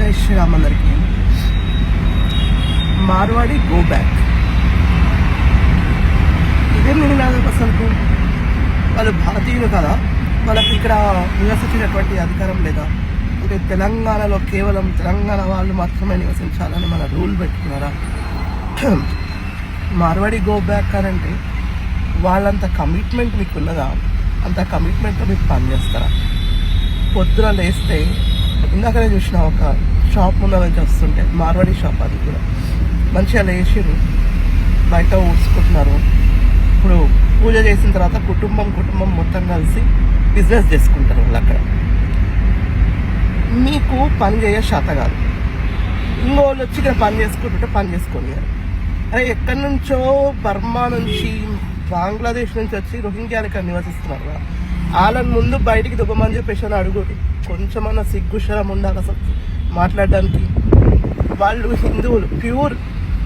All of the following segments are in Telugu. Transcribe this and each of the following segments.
జై శ్రీరామ్ అందరికీ. మార్వాడి గో బ్యాక్ ఇదేం నేను కాదు అసలు. వాళ్ళు భారతీయులు కదా, వాళ్ళకి ఇక్కడ నివసించేటటువంటి అధికారం లేదా? అంటే తెలంగాణలో కేవలం తెలంగాణ వాళ్ళు మాత్రమే నివసించాలని మన రూల్ పెట్టుకున్నారా? మార్వాడి గో బ్యాక్ అని అంటే వాళ్ళంత కమిట్మెంట్ మీకు ఉన్నదా? అంత కమిట్మెంట్తో మీకు పనిచేస్తారా? పొద్దున లేస్తే ఇందాకనే చూసిన ఒక షాప్ ముందు నుంచి వస్తుంటే, మార్వాడి షాప్, అది కూడా మంచిగా లేచిరు, బయట ఊడ్చుకుంటున్నారు. ఇప్పుడు పూజ చేసిన తర్వాత కుటుంబం మొత్తం కలిసి బిజినెస్ చేసుకుంటారు వాళ్ళు అక్కడ. మీకు పని చేయ శాత కాదు, ఇంకోళ్ళు వచ్చి ఇక్కడ పని చేసుకుంటుంటే పని చేసుకొని, అరే ఎక్కడి నుంచో బర్మా నుంచి బంగ్లాదేశ్ నుంచి వచ్చి రోహింగ్యాలు ఇక్కడ నివసిస్తున్నారు. వాళ్ళని ముందు బయటికి దుబ్బమని చెప్పేసి అని అడుగురు. కొంచెమన్నా సిగ్గుశరం ఉండాలి అసలు మాట్లాడడానికి. వాళ్ళు హిందువులు ప్యూర్,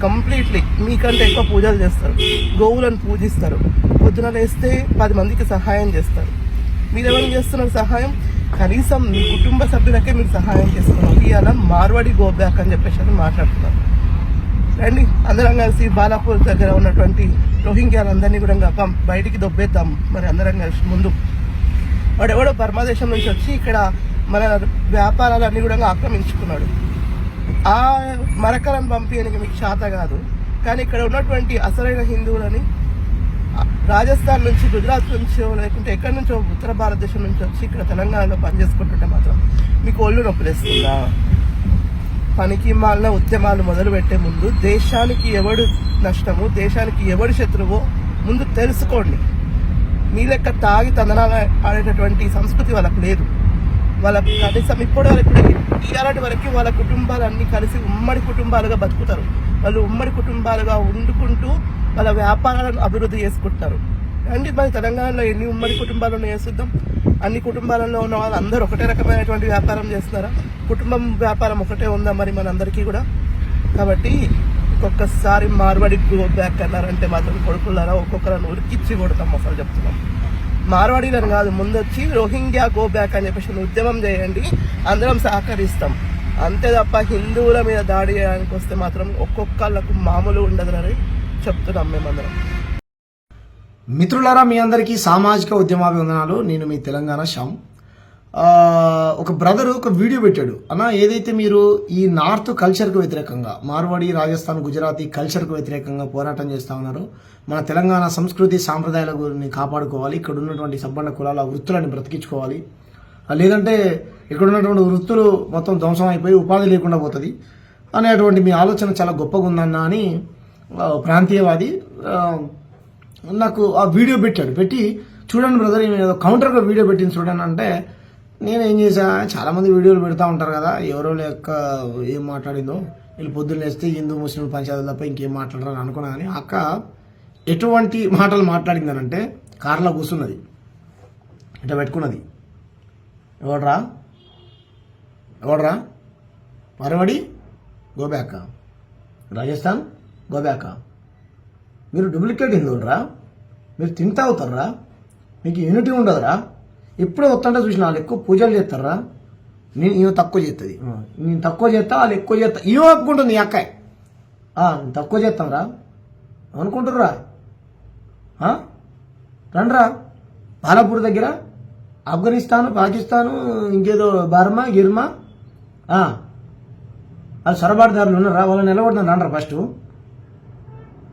కంప్లీట్లీ మీకంటే ఎక్కువ పూజలు చేస్తారు, గోవులను పూజిస్తారు, పొద్దున లేస్తే 10 మందికి సహాయం చేస్తారు. మీరు ఎవరికి చేస్తున్నారు సహాయం? కనీసం మీ కుటుంబ సభ్యులకే మీరు సహాయం చేస్తున్నారు. ఇవాళ మార్వాడి గో బ్యాక్ అని చెప్పేసి అని మాట్లాడుతున్నారు. రండి అందరం కలిసి బాలాపూర్ దగ్గర ఉన్నటువంటి రోహింగ్యాలందరినీ కూడా బయటికి దొబ్బేద్దాం. మరి అందరం కలిసి ముందు వాడెవడో బర్మా దేశం నుంచి వచ్చి ఇక్కడ మన వ్యాపారాలన్నీ కూడా ఆక్రమించుకున్నాడు. ఆ మరకలను పంపించడానికి మీకు శాత కాదు, కానీ ఇక్కడ ఉన్నటువంటి అసలైన హిందువులని రాజస్థాన్ నుంచి, గుజరాత్ నుంచో, లేకుంటే ఎక్కడి నుంచో ఉత్తర భారతదేశం నుంచి వచ్చి ఇక్కడ తెలంగాణలో పనిచేసుకుంటుంటే మాత్రం మీకు ఒళ్ళు నొప్పులేస్తుందా? పనికి మాలిన ఉద్యమాలు మొదలు పెట్టే ముందు దేశానికి ఎవడు నష్టము, దేశానికి ఎవడు శత్రువో ముందు తెలుసుకోండి. మీ లెక్క తాగి తందనాలు ఆడేటటువంటి సంస్కృతి వాళ్ళకు లేదు. వాళ్ళ కనీసం ఇప్పటి వరకు ఇలాంటి వరకు వాళ్ళ కుటుంబాలన్నీ కలిసి ఉమ్మడి కుటుంబాలుగా బతుకుతారు. వాళ్ళు ఉమ్మడి కుటుంబాలుగా వండుకుంటూ వాళ్ళ వ్యాపారాలను అభివృద్ధి చేసుకుంటారు. అండి మరి తెలంగాణలో ఎన్ని ఉమ్మడి కుటుంబాలు ఉన్నాయో చూద్దాం. అన్ని కుటుంబాలలో ఉన్న వాళ్ళు అందరూ ఒకటే రకమైనటువంటి వ్యాపారం చేస్తున్నారా? కుటుంబం వ్యాపారం ఒకటే ఉందా మరి మనందరికీ కూడా? కాబట్టి ఒక్కొక్కసారి మార్వాడి గో బ్యాక్ అన్నారంటే మాత్రం కొడుకులారా ఒక్కొక్కరిని ఉరికిచ్చి కొడతాం. అసలు చెప్తున్నాం, మార్వాడీలను కాదు, ముందొచ్చి రోహింగ్యా గో బ్యాక్ అని చెప్పేసి ఉద్యమం చేయండి, అందరం సహకరిస్తాం. అంతే తప్ప హిందువుల మీద దాడి చేయడానికి వస్తే మాత్రం ఒక్కొక్కళ్ళకు మామూలు ఉండదని చెప్తున్నాం మేమందరం. మిత్రులారా, మీ అందరికీ సామాజిక ఉద్యమాభివందనాలు. నేను మీ తెలంగాణ శ్యామ్. ఒక బ్రదర్ ఒక వీడియో పెట్టాడు. అన్న, ఏదైతే మీరు ఈ నార్త్ కల్చర్కు వ్యతిరేకంగా, మార్వాడి, రాజస్థాన్, గుజరాతీ కల్చర్కు వ్యతిరేకంగా పోరాటం చేస్తూ ఉన్నారో, మన తెలంగాణ సంస్కృతి సాంప్రదాయాల గురించి కాపాడుకోవాలి, ఇక్కడ ఉన్నటువంటి సబ్బండ కులాల వృత్తులను బ్రతికించుకోవాలి, లేదంటే ఇక్కడ ఉన్నటువంటి వృత్తులు మొత్తం ధ్వంసం అయిపోయి ఉపాధి లేకుండా పోతుంది అనేటువంటి మీ ఆలోచన చాలా గొప్పగా ఉందన్న అని ప్రాంతీయవాది నాకు ఆ వీడియో పెట్టాడు. పెట్టి చూడండి బ్రదర్, ఏదో కౌంటర్గా వీడియో పెట్టింది చూడండి అంటే, నేను ఏం చేశా, చాలామంది వీడియోలు పెడతా ఉంటారు కదా, ఎవరో లెక్క ఏం మాట్లాడిందో, వీళ్ళు పొద్దున్న వేస్తే హిందూ ముస్లిం పంచాయతీ తప్ప ఇంకేం మాట్లాడరని అనుకున్నా. కానీ అక్క ఎటువంటి మాటలు మాట్లాడిందనంటే, కార్లో కూర్చున్నది, ఇట్లా పెట్టుకున్నది, ఎవడ్రా మార్వాడి గోబ్యాక, రాజస్థాన్ గోబ్యాక, మీరు డూప్లికేట్ హిందువులరా, మీరు తింటా అవుతారా, మీకు యూనిటీ ఉండదురా, ఎప్పుడో వస్తుంటే చూసిన వాళ్ళు ఎక్కువ పూజలు చేస్తారా, ఈమె తక్కువ చేస్తుంది, నేను తక్కువ చేస్తా వాళ్ళు ఎక్కువ చేస్తా, ఈమె ఒప్పుకుంటుంది ఈ అక్కాయ్, నేను తక్కువ చేస్తాంరా అనుకుంటుర్రా. రండ్రా బాలాపూర్ దగ్గర ఆఫ్ఘనిస్తాను, పాకిస్తాను, ఇంకేదో బర్మా గిర్మా వాళ్ళు సొరబాటుదారులు ఉన్నారా, వాళ్ళని నిలబడిన రండ్రా ఫస్ట్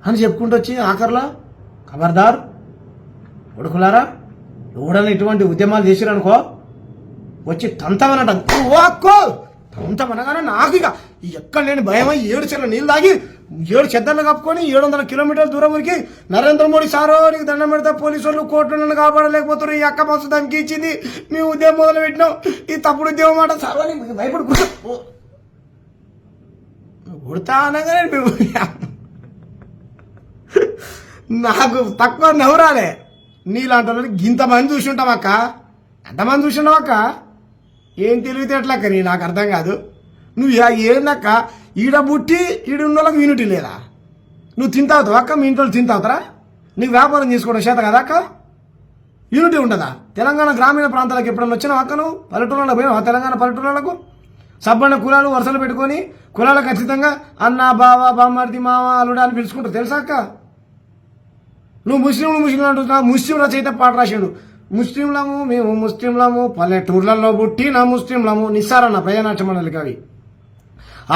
అని చెప్పుకుంటూ వచ్చి ఆఖర్లా ఖబర్దార్ కొడుకులారా, ఎవడన్నా ఇటువంటి ఉద్యమాలు చేసిరనుకో వచ్చి తంతమనట. తంతమనగానే నాకు ఇక ఎక్కడ లేని భయమై 7 చెర్ల నీళ్ళు తాగి 7 చెద్దర్లు కప్పుకొని 700 కిలోమీటర్ల దూరం ఉరికి నరేంద్ర మోడీ సారో నీకు దండం పెడతా, పోలీసు వాళ్ళు కోర్టులు నన్ను కాపాడలేకపోతారు, ఈ అక్క మస్తు దానికి ఇచ్చింది, మీ ఉద్యమం మొదలు పెట్టినాం, ఈ తప్పుడు ఉద్యమం మాట సారో అని భయపడి ఉడతా అనగానే నాకు తక్కువ నవ్వురాలే. నీలాంటి వాళ్ళని ఇంతమంది చూసుంటాం అక్క, ఎంతమంది చూసుంటావు అక్క, ఏం తెలివితేటలక్క నీ, నాకు అర్థం కాదు. నువ్వు ఏందక్క ఈడ పుట్టి ఈడ ఉన్న వాళ్ళకి యూనిటీ లేదా? నువ్వు తింటావుతావు అక్క, మీ ఇంట్లో తింటావుతారా? నీకు వ్యాపారం చేసుకోవడం చేత కదా అక్క? యూనిటీ ఉంటుందా? తెలంగాణ గ్రామీణ ప్రాంతాలకు ఎప్పుడన్నా వచ్చినావు అక్క? నువ్వు పల్లెటూళ్ళలో పోయినావా? తెలంగాణ పల్లెటూళ్ళకు సబ్బన్న కులాలు వరుసలు పెట్టుకొని కులాలు ఖచ్చితంగా అన్న బావ బామ్మర్ది మామ అల్లుడా అని పిలుచుకుంటారు తెలుసా అక్క? నువ్వు ముస్లింలు అంటున్నావు. ముస్లిం రచయిత పాట రాశాడు, ముస్లింలము మేము ముస్లింలము పల్లెటూర్లలో పుట్టిన ముస్లింలము. నిస్సారన్న ప్రజానాట్య మండలి కవి.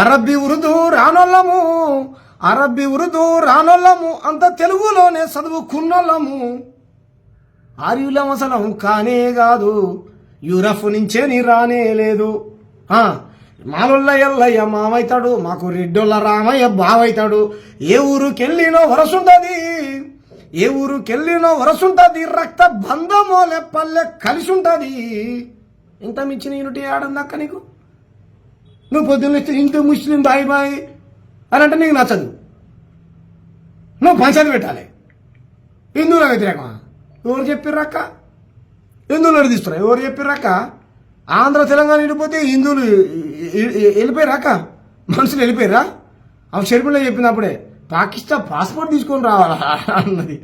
అరబ్బీ ఉర్దూ రానోళ్ళము అంత తెలుగులోనే చదువుకున్నోళ్ళము. ఆర్యులం అసలు కానే కాదు, యూరప్ నుంచే నీ రానే లేదు. మాలొల్ల ఎల్లయ్య మామైతాడు, మాకు రెడ్డొల్ల రామయ్య బావైతాడు. ఏ ఊరుకెళ్ళినో వరసుంటది, రక్త బంధమోలే పల్లె కలిసి ఉంటుంది. ఇంత మించిన యూనిటీ ఆడందాక నీకు? నువ్వు పొద్దున్న ఇంత ముస్లిం బాయ్ బాయ్ అని అంటే నీకు నచ్చదు. నువ్వు పంచాయతీ పెట్టాలి. హిందువుల వ్యతిరేకమా? ఎవరు చెప్పిర్రక్క? హిందువులు నడిపిస్తున్నా ఎవరు చెప్పిర్రక్క? ఆంధ్ర తెలంగాణ వెళ్ళిపోతే హిందువులు వెళ్ళిపోయారాక? మనుషులు వెళ్ళిపోయారా? ఆమె షర్మిల చెప్పినప్పుడే పాకిస్తాన్ పాస్పోర్ట్ తీసుకొని రావాలా అన్నది.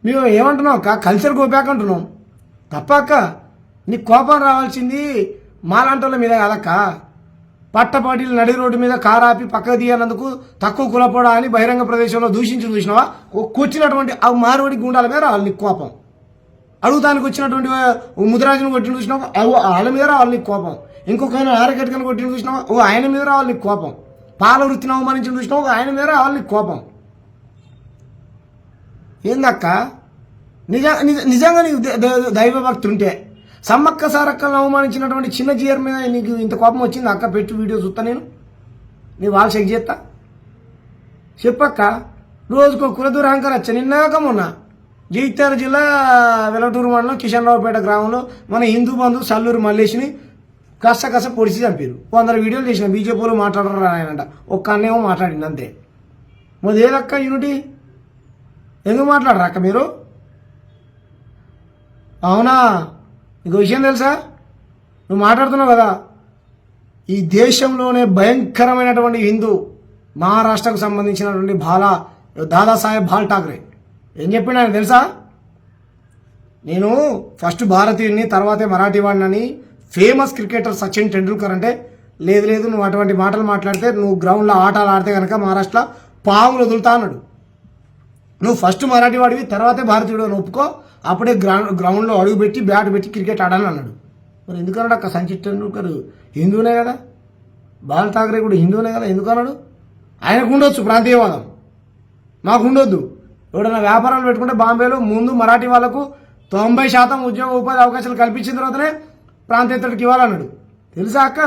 మేము ఏమంటున్నాం అక్క? కల్చర్ గోపాక్ అంటున్నాం తప్ప అక్క. నీకు కోపం రావాల్సింది మాలాంటోళ్ళ మీద కాదక్క. పట్టపాటీలు నడి రోడ్డు మీద కారు ఆపి పక్కకు తీయనందుకు తక్కువ కులపడా అని బహిరంగ ప్రదేశంలో చూసినావా? కూర్చున్నటువంటి ఆ మారువడి గుండాల మీద రావాలి నీకు కోపం. అడుగుతానికి వచ్చినటువంటి ముదిరాజును కొట్టిన చూసినావా? వాళ్ళ మీద రావాలి నీకు కోపం. ఇంకొక ఆయన ఆరగట్టుకని కొట్టిన చూసినావా? ఆయన మీద రావాలి నీకు కోపం. పాల వృత్తిని అవమానించిన చూసినావా? ఆయన మీద రావాలి నీకు కోపం. ఏందక్క నిజంగా నీకు దైవభక్తి ఉంటే సమ్మక్క సారక్కలను అవమానించినటువంటి చిన్న జీఆర్ మీద నీకు ఇంత కోపం వచ్చింది అక్క? పెట్టు వీడియో చూస్తా నేను, నీ వాళ్ళు చెక్ చేస్తా. చెప్పక్క. రోజుకో కులదూర అహంకారం వచ్చా. నిన్నాక మొన్న జగిత్యాల జిల్లా వెలటూరు మండలం కిషన్రావుపేట గ్రామంలో మన హిందూ బంధు సల్లూరు మల్లేష్ని కష్ట పొడిచి చంపారు. 100 వీడియోలు చేసిన బీజేపీలో మాట్లాడరు ఆయనంట. ఒక్క అన్నేమో మాట్లాడింది అంతే. మరి ఏదక్క యూనిటీ? ఎందుకు మాట్లాడరా అక్క మీరు? అవునా? ఇంకో విషయం తెలుసా? నువ్వు మాట్లాడుతున్నావు కదా, ఈ దేశంలోనే భయంకరమైనటువంటి హిందూ మహారాష్ట్రకు సంబంధించినటువంటి దాదాసాహెబ్ బాల్ ఠాక్రే ఏం చెప్పిన ఆయన తెలుసా? నేను ఫస్ట్ భారతీయుడిని తర్వాతే మరాఠీ వాడినని ఫేమస్ క్రికెటర్ సచిన్ టెండూల్కర్ అంటే, లేదు నువ్వు అటువంటి మాటలు మాట్లాడితే నువ్వు గ్రౌండ్లో ఆటలు ఆడితే కనుక మహారాష్ట్రలో పాములు వదులుతా అన్నాడు. నువ్వు ఫస్ట్ మరాఠీ వాడివి తర్వాతే భారతీయుడు అని ఒప్పుకో, అప్పుడే గ్రౌండ్లో అడుగు పెట్టి బ్యాట్ పెట్టి క్రికెట్ ఆడాలని అన్నాడు. మరి ఎందుకన్నాడు అక్క? సచిన్ టెండూల్కర్ హిందూనే కదా, బాల్ ఠాక్రే కూడా హిందూనే కదా, ఎందుకన్నాడు? ఆయనకు ఉండొచ్చు ప్రాంతీయవాదం, మాకు ఉండొద్దు. ఎవడన్నా వ్యాపారాలు పెట్టుకుంటే బాంబేలో ముందు మరాఠీ వాళ్ళకు 90% ఉద్యోగ ఉపాధి అవకాశాలు కల్పించిన తర్వాతనే ప్రాంతేతరుడికి ఇవ్వాలన్నాడు. తెలుసా అక్క?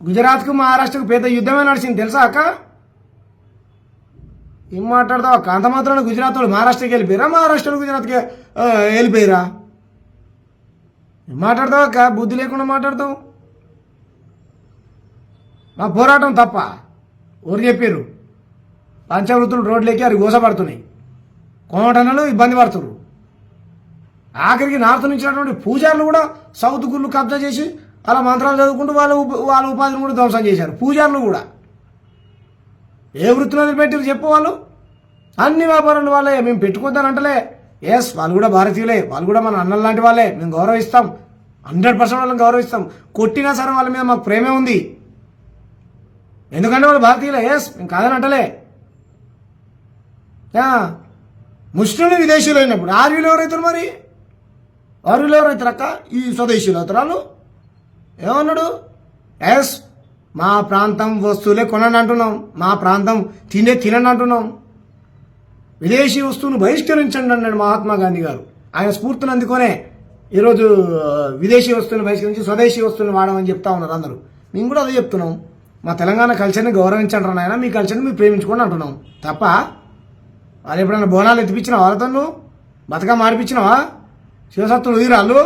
గుజరాత్కు మహారాష్ట్రకు పెద్ద యుద్ధమే నడిచింది తెలుసా అక్క? ఏం మాట్లాడతావు అక్క? అంత మాత్రాన గుజరాత్ వాళ్ళు మహారాష్ట్రకి వెళ్ళిపోయారా, మహారాష్ట్రలో గుజరాత్కి వెళ్ళిపోయారా? ఏం మాట్లాడతావు అక్క? బుద్ధి లేకుండా మాట్లాడతావు. మా పోరాటం తప్ప ఎవరు చెప్పారు? పంచవృత్తులు రోడ్లకి అవి గోసపడుతున్నాయి, కోమటన్నలు ఇబ్బంది పడుతున్నారు. ఆఖరికి నార్త్ నుంచినటువంటి పూజారులు కూడా సౌత్ గుళ్ళు కబ్జా చేసి అలా మంత్రాలు చదువుకుంటూ వాళ్ళ ఉపాధిని కూడా ధ్వంసం చేశారు. పూజారులు కూడా ఏ వృత్తిలో పెట్టారు చెప్పు? వాళ్ళు అన్ని వ్యాపారాలు వాళ్ళే. మేము పెట్టుకుంటానంటలే. ఎస్, వాళ్ళు కూడా భారతీయులే, వాళ్ళు కూడా మన అన్నల లాంటి వాళ్ళే. మేము గౌరవిస్తాం, 100% వాళ్ళని గౌరవిస్తాం. కొట్టినా సరే వాళ్ళ మీద మాకు ప్రేమే ఉంది, ఎందుకంటే వాళ్ళు భారతీయులే. ఎస్, మేము కాదని అంటలే. ముస్లింలు విదేశీయులు అయినప్పుడు ఆర్యులు ఎవరైతారు? మరి ఆర్యులు ఎవరైతారు అక్క? ఈ స్వదేశీయులు అవుతారు వాళ్ళు. ఏమన్నాడు? ఎస్, మా ప్రాంతం వస్తువులే కొనండి అంటున్నాం, మా ప్రాంతం తినండి అంటున్నాం. విదేశీ వస్తువును బహిష్కరించండి అన్నాడు మహాత్మా గాంధీ గారు. ఆయన స్ఫూర్తిని అందుకొనే ఈరోజు విదేశీ వస్తువులను బహిష్కరించి స్వదేశీ వస్తువులను వాడమని చెప్తా ఉన్నారు అందరూ. మేము కూడా అదే చెప్తున్నాం. మా తెలంగాణ కల్చర్ని గౌరవించండి నాయన, మీ కల్చర్ని మీరు ప్రేమించుకోండి అంటున్నాం తప్ప వాళ్ళు ఎప్పుడైనా బోనాలు ఎత్తిపించినావా? వాళ్ళతో నువ్వు బతకమ్మ ఆడిపించినావా? శివసత్తులు వీరాళ్ళు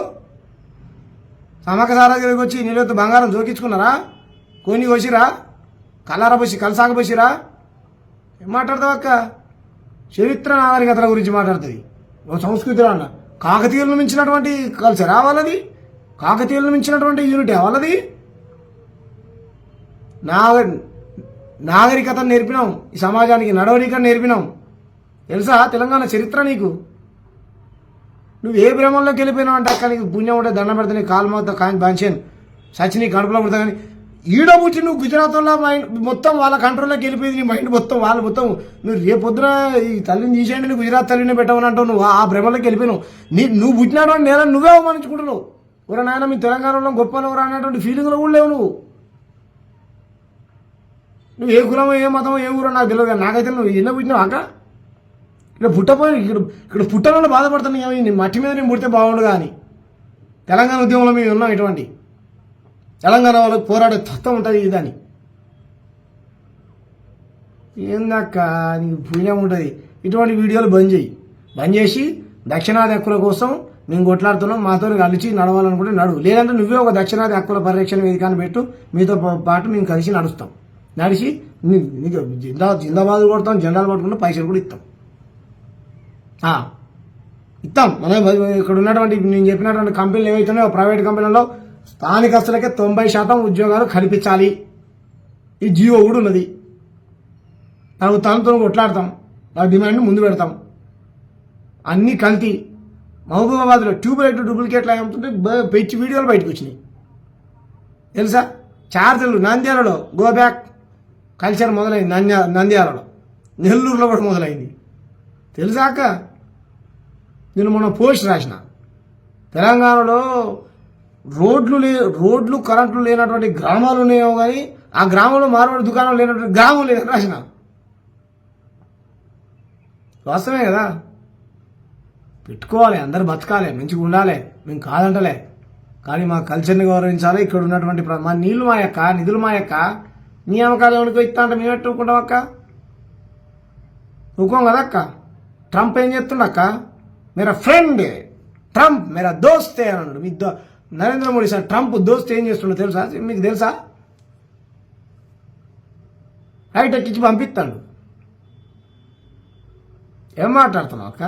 సమ్మక్క సారగిరికి వచ్చి నీళ్ళతో బంగారం జోకించుకున్నారా? కోని కోసిరా? కల్లార పోసి కలసాగ పోసిరా? ఏం మాట్లాడతావు అక్క? చరిత్ర నాగరికతల గురించి మాట్లాడుతుంది ఓ సంస్కృతిలో అన్న. కాకతీయులను మించినటువంటి కల్చరా వాళ్ళది? కాకతీయులను మించినటువంటి యూనిటీ వాళ్ళది? నాగరికతను నేర్పినాం, ఈ సమాజానికి నడవడికను నేర్పినాం. తెలుసా తెలంగాణ చరిత్ర నీకు? నువ్వు ఏ భ్రమంలోకి వెళ్ళిపోయినావు అంటే అక్క నీకు పుణ్యం ఉంటే దండం పెడితే నీ కాలు మోత కాని బాంచాను. సచిని కడుపులో పుడతా కానీ ఈడ పుట్టి నువ్వు గుజరాత్లో మైండ్ మొత్తం వాళ్ళ కంట్రోల్లోకి వెళ్ళిపోయింది నీ మైండ్ మొత్తం వాళ్ళు మొత్తం నువ్వు రేపొద్దున ఈ తల్లిని తీసేయండి నువ్వు గుజరాత్ తల్లిని పెట్టమని అంటావు నువ్వు ఆ భ్రమలోకి వెళ్ళిపోయినావు నువ్వు పుట్టినాడు అని నేను నువ్వే అవమానించుకుంటున్నావు ఎవరు నాయన మీ తెలంగాణలో గొప్పలు ఎవరు అనేటువంటి ఫీలింగ్లో కూడా లేవు నువ్వు ఏ కులమో ఏ మతమో ఏ ఊరో నాకు తెలియదు కానీ నాకైతే నువ్వు ఎన్నో పుట్టినావు అక్క ఇక్కడ పుట్టపోయి ఇక్కడ పుట్టాలని బాధపడుతున్నావు నీ మట్టి మీద నేను పుడితే బాగుండు కానీ తెలంగాణ ఉద్యమంలో మేము ఉన్నాం ఇటువంటి తెలంగాణ వాళ్ళకి పోరాడే తత్వం ఉంటుంది ఇదని ఏందక్క నీకు పుణ్యం ఉంటుంది ఇటువంటి వీడియోలు బంద్ చేసి దక్షిణాది హక్కుల కోసం మేము కొట్లాడుతున్నాం మాతో కలిసి నడవాలనుకుంటే నడువు లేదంటే నువ్వే ఒక దక్షిణాది హక్కుల పరిరక్షణ వేదికను పెట్టు మీతో పాటు మేము కలిసి నడుస్తాం నడిచి నీకు జిందాబాద్ కొడతాం జెండాలు పట్టుకుంటే పైసలు కూడా ఇస్తాం మనం ఇక్కడ ఉన్నటువంటి నేను చెప్పినటువంటి కంపెనీలు ఏవైతున్నాయో ప్రైవేట్ కంపెనీలలో స్థానికస్తులకే 90% ఉద్యోగాలు కల్పించాలి ఈ జియో కూడా ఉన్నది నాకు తనతో కొట్లాడతాం నా డిమాండ్ని ముందు పెడతాం అన్నీ కల్తీ మహబూబాబాద్లో ట్యూబ్లైట్ డూప్లికేట్లు అమ్ముతుంటే పెంచి వీడియోలు బయటకు వచ్చినాయి తెలుసా చార్జీలు నంద్యాలలో గో బ్యాక్ కల్చర్ మొదలైంది నంద్యాలలో నెల్లూరులో కూడా మొదలైంది తెలుసా అక్క నేను మొన్న పోస్ట్ రాసిన తెలంగాణలో రోడ్లు కరెంట్లు లేనటువంటి గ్రామాలు ఉన్నాయేమో కానీ ఆ గ్రామంలో మార్వాడి దుకాణం లేనటువంటి గ్రామం లేదని రాసిన వాస్తవమే కదా పెట్టుకోవాలి అందరు బతకాలి మంచిగా ఉండాలి మేము కాదంటలే కానీ మా కల్చర్ని గౌరవించాలి ఇక్కడ ఉన్నటువంటి మా నీళ్లు మా యొక్క నిధులు మా యొక్క నియామకాలు ఎవరికి ఇస్తా అంటే మేము ఎట్టుకుంటాం అక్క ఊకోం కదా అక్క ట్రంప్ ఏం చెప్తుండక్క मेरा ఫ్రెండ్ ట్రంప్ मेरा దోస్తే అన్నాడు మీ నరేంద్ర మోడీ సార్ ట్రంప్ దోస్త్ ఏం చేస్తుండో తెలుసా మీకు తెలుసా రైట్ ఎక్కించి పంపిస్తాడు ఏం మాట్లాడుతున్నావు అక్క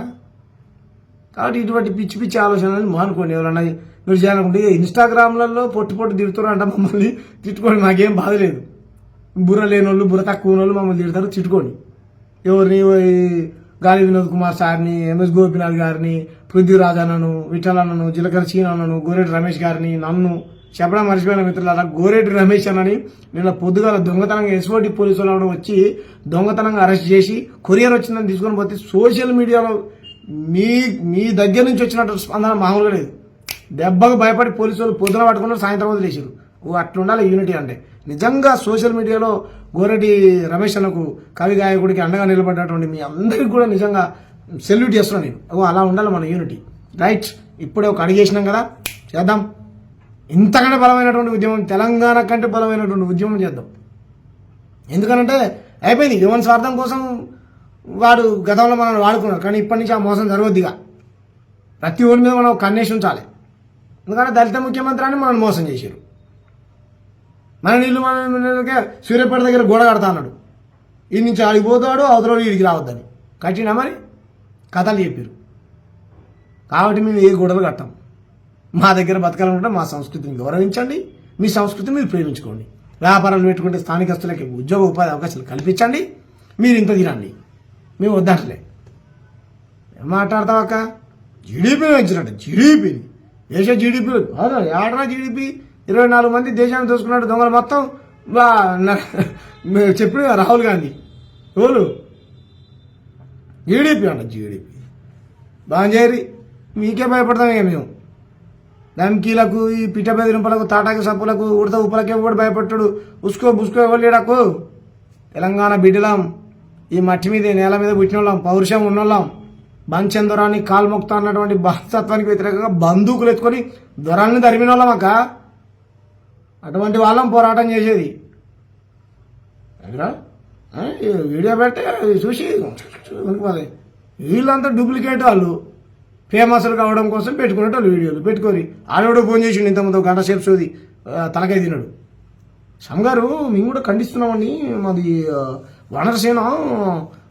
కాబట్టి ఇటువంటి పిచ్చి పిచ్చి ఆలోచనలు మానుకోండి ఎవరన్నా మీరు చేయాలనుకుంటే ఇన్స్టాగ్రామ్లలో పొట్టు తిడుతున్నారు అంట మమ్మల్ని తిట్టుకోండి నాకేం బాధ లేదు బుర్ర లేని వాళ్ళు బుర్ర తక్కువ వాళ్ళు మమ్మల్ని తిడతారు తిట్టుకోండి ఎవరిని గాలి వినోద్ కుమార్ సార్ని ఎంఎస్ గోపినాథ్ గారిని పృథ్వీరాజ్ అన్నను విఠల్ అన్నను జిలకర సీన్ అన్నను గోరెడ్డి రమేష్ గారిని నన్ను చెప్పడం మర్చిపోయిన మిత్రులారా గోరెడ్డి రమేష్ అన్నని నిన్న పొద్దుగాల దొంగతనంగా ఎస్ఓటి పోలీసు వాళ్ళు వచ్చి దొంగతనంగా అరెస్ట్ చేసి కొరియర్ వచ్చిందని తీసుకొని పోతే సోషల్ మీడియాలో మీ దగ్గర నుంచి వచ్చినట్టు స్పందన మామూలుగా లేదు దెబ్బకు భయపడి పోలీసు వాళ్ళు పొద్దున పట్టుకున్నారు సాయంత్రం వదిలేసారు అట్లుండాలి యూనిటీ అంటే నిజంగా సోషల్ మీడియాలో గోరెడ్డి రమేష్ అన్నకు కవి గాయకుడికి అండగా నిలబడ్డటువంటి మీ అందరికీ కూడా నిజంగా సెల్యూట్ చేస్తున్నాను నేను అలా ఉండాలి మన యూనిటీ రైట్ ఇప్పుడే ఒక అడిగేసినాం కదా చేద్దాం ఇంతకంటే బలమైనటువంటి ఉద్యమం తెలంగాణ కంటే బలమైనటువంటి ఉద్యమం చేద్దాం ఎందుకనంటే అయిపోయింది యువన్ స్వార్థం కోసం వాడు గతంలో మనం వాడుకున్నారు కానీ ఇప్పటి నుంచి ఆ మోసం జరగొద్దిగా ప్రతి ఒడి మీద మనం కన్నేసి ఉంచాలి ఎందుకంటే దళిత ముఖ్యమంత్రి అని మనం మోసం చేశారు మన నీళ్ళు మన సూర్యాపేట దగ్గర గోడ కడతా అన్నాడు ఈ నుంచి ఆడిపోతాడు అవతల వీడికి రావద్దని కట్టినా మరి కథలు చెప్పారు కాబట్టి మేము ఏ గోడలు కట్టాం మా దగ్గర బతకాలనుకుంటే మా సంస్కృతిని గౌరవించండి మీ సంస్కృతిని మీరు ప్రేమించుకోండి వ్యాపారాలు పెట్టుకుంటే స్థానికస్తులకి ఉద్యోగ ఉపాధి అవకాశాలు కల్పించండి మీరు ఇంత తినండి మేము వద్దంటలే ఏం మాట్లాడతావు అక్క జీడీపీ పెంచినట్టు జీడీపీని దేశ జీడీపీ ఏడనా జీడీపీ 24 మంది దేశాన్ని దోసుకున్నట్టు దొంగలు మొత్తం చెప్పిన రాహుల్ గాంధీ ఎవరు జీడీపీ అంట జీడీపీ బాంజేరి మీకే భయపడతాం ఇక మేము ధమ్కీలకు ఈ పిట్ట బెదిరింపులకు తాటాకి సప్పులకు ఉడత ఉప్పులకే కూడా భయపడ్డాడు ఉసుకో బుసుకో ఇవ్వలేడకు తెలంగాణ బిడ్డలాం ఈ మట్టి మీద నేల మీద పుట్టిన వాళ్ళం పౌరుషం ఉన్నోళ్ళం బంచం దొరాన్ని కాల్మొక్తా అన్నటువంటి బాధ్యత్వానికి వ్యతిరేకంగా బందూకులు ఎత్తుకొని దొరాన్ని తరిమిన వాళ్ళం అక్క అటువంటి వాళ్ళం పోరాటం చేసేది వీడియో పెడితే చూసి వీళ్ళంతా డూప్లికేట్ వాళ్ళు ఫేమస్లు కావడం కోసం పెట్టుకునేటోళ్ళు వీడియోలు పెట్టుకొని ఆడవాడు ఫోన్ చేసిండు ఇంతకుముందు గంట సేపు సోది తలకాయ తిన్నాడు సంగారు మేము కూడా ఖండిస్తున్నామండి మాది వనరసేన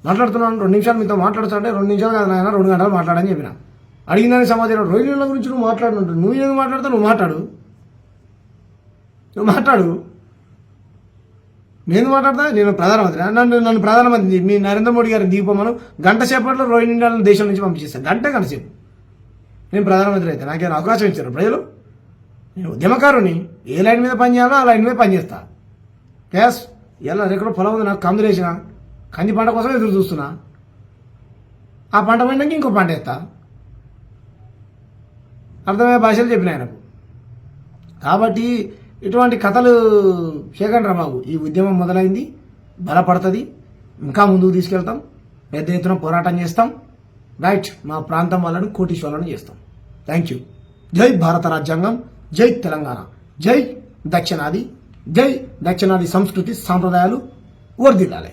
మాట్లాడుతున్నాను 2 నిమిషాలు మీతో మాట్లాడుతుంటే 2 నిమిషాలు కాదు నాయన 2 గంటలు మాట్లాడని చెప్పిన అడిగిందని సమాచారం రోహిణుల గురించి నువ్వు మాట్లాడుతుంటావు నువ్వు ఏది మాట్లాడతావు నువ్వు మాట్లాడు నేను మాట్లాడతా నేను ప్రధానమంత్రి నన్ను ప్రధానమంత్రి మీ నరేంద్ర మోడీ గారిని దీపమను గంట సేపట్లో రోహిణ్యాలను దేశం నుంచి పంపించేస్తాను గంట సేపు నేను ప్రధానమంత్రి అయితే నాకేమైనా అవకాశం ఇచ్చారు ప్రజలు నేను ఉద్యమకారుని ఏ లైన్ మీద పనిచేయాలో ఆ లైన్ మీద పనిచేస్తా. గ్యాస్ ఎలా ఎక్కడో పొలం ఉంది, నాకు కందులు వేసిన కంది పంట కోసం ఎదురు చూస్తున్నా. ఆ పంట పండినాక ఇంకో పంట వేస్తా. అర్థమయ్యే భాషలు చెప్పిన ఆయనకు. కాబట్టి ఇటువంటి కథలు చేయకండి బాబు. ఈ ఉద్యమం మొదలైంది, బలపడుతుంది, ఇంకా ముందుకు తీసుకెళ్తాం, పెద్ద ఎత్తున పోరాటం చేస్తాం. రైట్, మా ప్రాంతం వాళ్ళని కోటీశ్వరులను చేస్తాం. Thank you. జై భారత రాజ్యాంగం, జై తెలంగాణ, జై దక్షిణాది, జై దక్షిణాది సంస్కృతి సాంప్రదాయాలు వర్ధిల్లాలి.